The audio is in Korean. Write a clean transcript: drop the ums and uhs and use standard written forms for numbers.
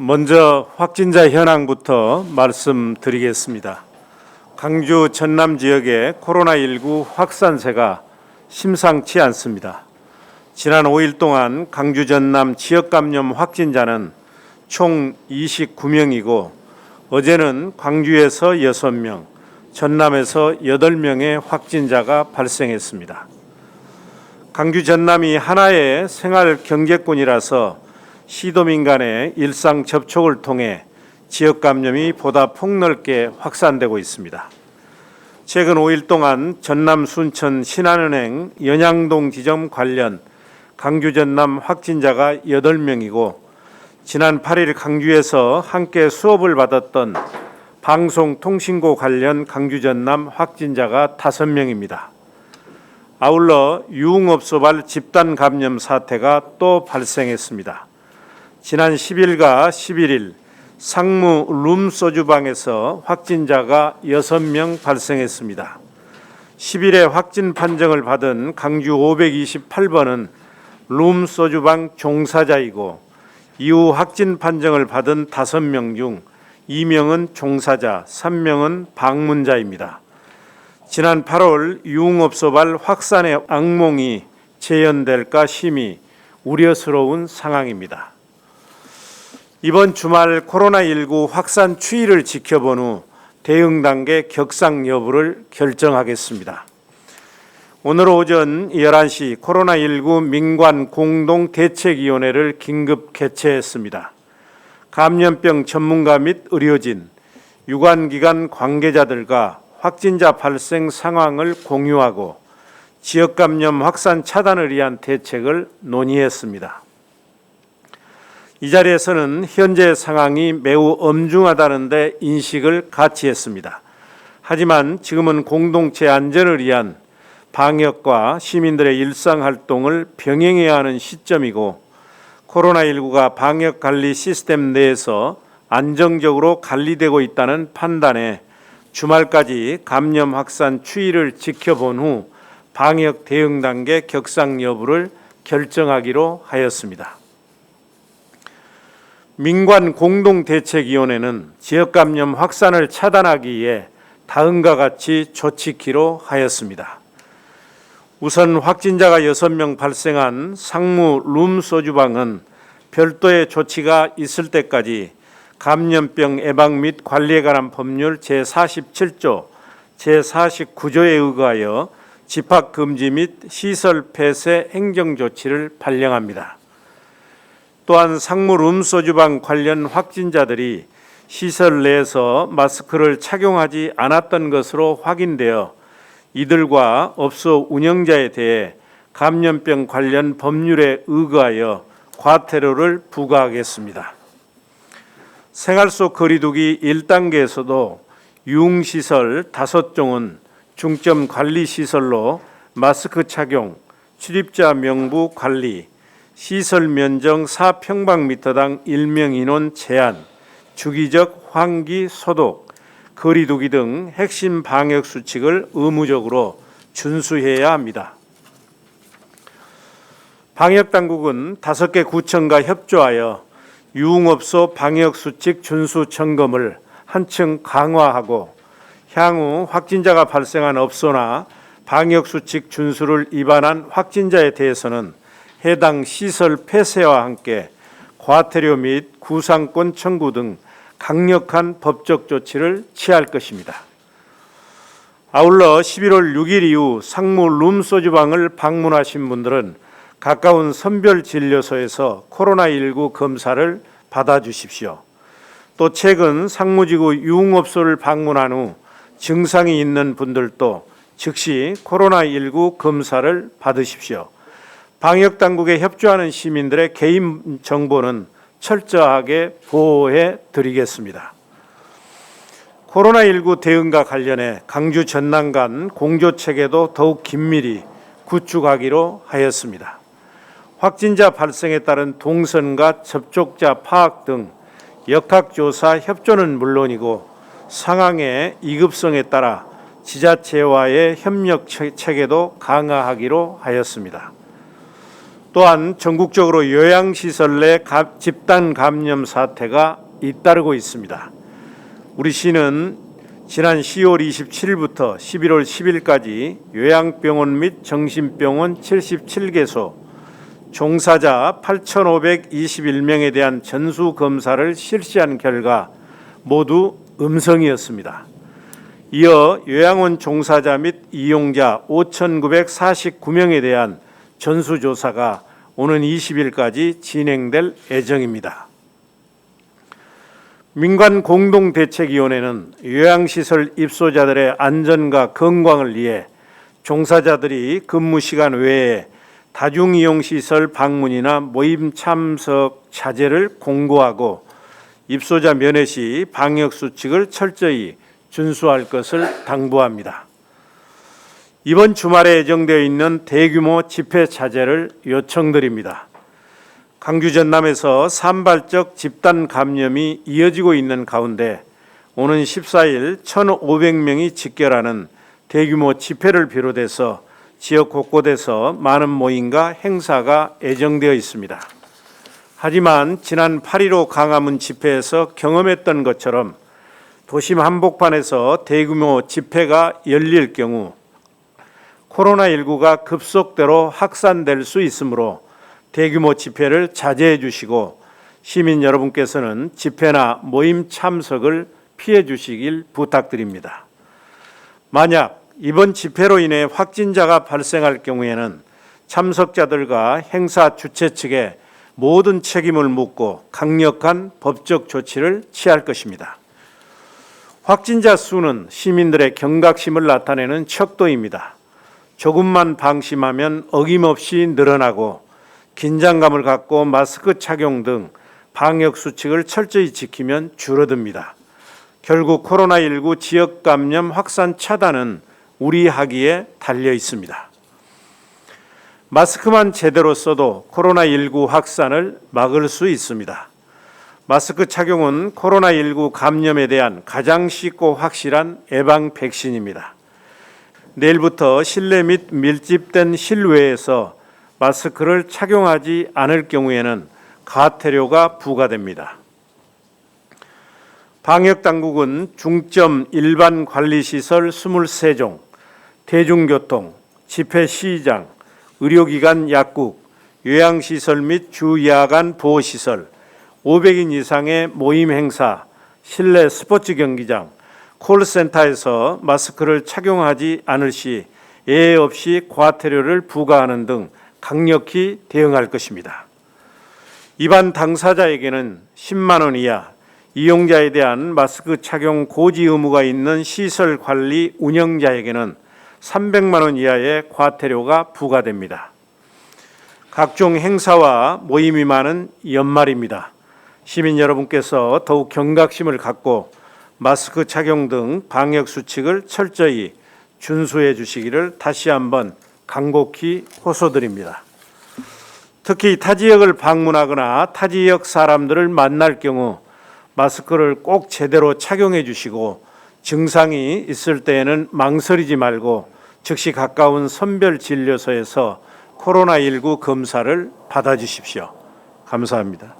먼저 확진자 현황부터 말씀드리겠습니다. 광주 전남 지역의 코로나19 확산세가 심상치 않습니다. 지난 5일 동안 광주 전남 지역 감염 확진자는 총 29명이고 어제는 광주에서 6명, 전남에서 8명의 확진자가 발생했습니다. 광주 전남이 하나의 생활 경제권이라서 시도민 간의 일상 접촉을 통해 지역 감염이 보다 폭넓게 확산되고 있습니다. 최근 5일 동안 전남 순천 신한은행 연양동 지점 관련 광주 전남 확진자가 8명이고 지난 8일 광주에서 함께 수업을 받았던 방송통신고 관련 광주 전남 확진자가 5명입니다. 아울러 유흥업소발 집단 감염 사태가 또 발생했습니다. 지난 10일과 11일 상무 룸소주방에서 확진자가 6명 발생했습니다. 10일에 확진 판정을 받은 광주 528번은 룸소주방 종사자이고 이후 확진 판정을 받은 5명 중 2명은 종사자, 3명은 방문자입니다. 지난 8월 유흥업소발 확산의 악몽이 재현될까 심히 우려스러운 상황입니다. 이번 주말 코로나19 확산 추이를 지켜본 후 대응 단계 격상 여부를 결정하겠습니다. 오늘 오전 11시 코로나19 민관 공동대책위원회를 긴급 개최했습니다. 감염병 전문가 및 의료진, 유관기관 관계자들과 확진자 발생 상황을 공유하고 지역 감염 확산 차단을 위한 대책을 논의했습니다. 이 자리에서는 현재 상황이 매우 엄중하다는 데 인식을 같이 했습니다. 하지만 지금은 공동체 안전을 위한 방역과 시민들의 일상활동을 병행해야 하는 시점이고 코로나19가 방역관리 시스템 내에서 안정적으로 관리되고 있다는 판단에 주말까지 감염 확산 추이를 지켜본 후 방역 대응 단계 격상 여부를 결정하기로 하였습니다. 민관 공동대책위원회는 지역 감염 확산을 차단하기 위해 다음과 같이 조치키로 하였습니다. 우선 확진자가 6명 발생한 상무 룸소주방은 별도의 조치가 있을 때까지 감염병 예방 및 관리에 관한 법률 제47조, 제49조에 의거하여 집합금지 및 시설 폐쇄 행정조치를 발령합니다. 또한 상무 룸소주방 관련 확진자들이 시설 내에서 마스크를 착용하지 않았던 것으로 확인되어 이들과 업소 운영자에 대해 감염병 관련 법률에 의거하여 과태료를 부과하겠습니다. 생활 속 거리두기 1단계에서도 유흥시설 5종은 중점 관리시설로 마스크 착용, 출입자 명부 관리, 시설 면적 4평방미터당 1명 인원 제한, 주기적 환기 소독, 거리두기 등 핵심 방역 수칙을 의무적으로 준수해야 합니다. 방역당국은 5개 구청과 협조하여 유흥업소 방역수칙 준수 점검을 한층 강화하고 향후 확진자가 발생한 업소나 방역수칙 준수를 위반한 확진자에 대해서는 해당 시설 폐쇄와 함께 과태료 및 구상권 청구 등 강력한 법적 조치를 취할 것입니다. 아울러 11월 6일 이후 상무 룸소주방을 방문하신 분들은 가까운 선별진료소에서 코로나19 검사를 받아주십시오. 또 최근 상무지구 유흥업소를 방문한 후 증상이 있는 분들도 즉시 코로나19 검사를 받으십시오. 방역당국에 협조하는 시민들의 개인정보는 철저하게 보호해 드리겠습니다. 코로나19 대응과 관련해 광주 전남 간 공조체계도 더욱 긴밀히 구축하기로 하였습니다. 확진자 발생에 따른 동선과 접촉자 파악 등 역학조사 협조는 물론이고 상황의 이급성에 따라 지자체와의 협력 체계도 강화하기로 하였습니다. 또한 전국적으로 요양시설 내 집단 감염 사태가 잇따르고 있습니다. 우리 시는 지난 10월 27일부터 11월 10일까지 요양병원 및 정신병원 77개소 종사자 8,521명에 대한 전수검사를 실시한 결과 모두 음성이었습니다. 이어 요양원 종사자 및 이용자 5,949명에 대한 전수조사가 오는 20일까지 진행될 예정입니다. 민관공동대책위원회는 요양시설 입소자들의 안전과 건강을 위해 종사자들이 근무시간 외에 다중이용시설 방문이나 모임 참석 자제를 공고하고 입소자 면회 시 방역수칙을 철저히 준수할 것을 당부합니다. 이번 주말에 예정되어 있는 대규모 집회 자제를 요청드립니다. 강주 전남에서 산발적 집단 감염이 이어지고 있는 가운데 오는 14일 1,500명이 직결하는 대규모 집회를 비롯해서 지역 곳곳에서 많은 모임과 행사가 예정되어 있습니다. 하지만 지난 8.15 광화문 집회에서 경험했던 것처럼 도심 한복판에서 대규모 집회가 열릴 경우 코로나19가 급속도로 확산될 수 있으므로 대규모 집회를 자제해 주시고 시민 여러분께서는 집회나 모임 참석을 피해 주시길 부탁드립니다. 만약 이번 집회로 인해 확진자가 발생할 경우에는 참석자들과 행사 주최 측에 모든 책임을 묻고 강력한 법적 조치를 취할 것입니다. 확진자 수는 시민들의 경각심을 나타내는 척도입니다. 조금만 방심하면 어김없이 늘어나고 긴장감을 갖고 마스크 착용 등 방역 수칙을 철저히 지키면 줄어듭니다. 결국 코로나19 지역 감염 확산 차단은 우리 하기에 달려 있습니다. 마스크만 제대로 써도 코로나19 확산을 막을 수 있습니다. 마스크 착용은 코로나19 감염에 대한 가장 쉽고 확실한 예방 백신입니다. 내일부터 실내 및 밀집된 실외에서 마스크를 착용하지 않을 경우에는 과태료가 부과됩니다. 방역당국은 중점 일반 관리시설 23종, 대중교통, 집회 시장, 의료기관 약국, 요양시설 및 주야간 보호시설, 500인 이상의 모임 행사, 실내 스포츠 경기장, 콜센터에서 마스크를 착용하지 않을 시 예외 없이 과태료를 부과하는 등 강력히 대응할 것입니다. 위반 당사자에게는 10만 원 이하, 이용자에 대한 마스크 착용 고지 의무가 있는 시설 관리 운영자에게는 300만 원 이하의 과태료가 부과됩니다. 각종 행사와 모임이 많은 연말입니다. 시민 여러분께서 더욱 경각심을 갖고 마스크 착용 등 방역 수칙을 철저히 준수해 주시기를 다시 한번 간곡히 호소드립니다. 특히 타 지역을 방문하거나 타 지역 사람들을 만날 경우 마스크를 꼭 제대로 착용해 주시고 증상이 있을 때에는 망설이지 말고 즉시 가까운 선별진료소에서 코로나19 검사를 받아주십시오. 감사합니다.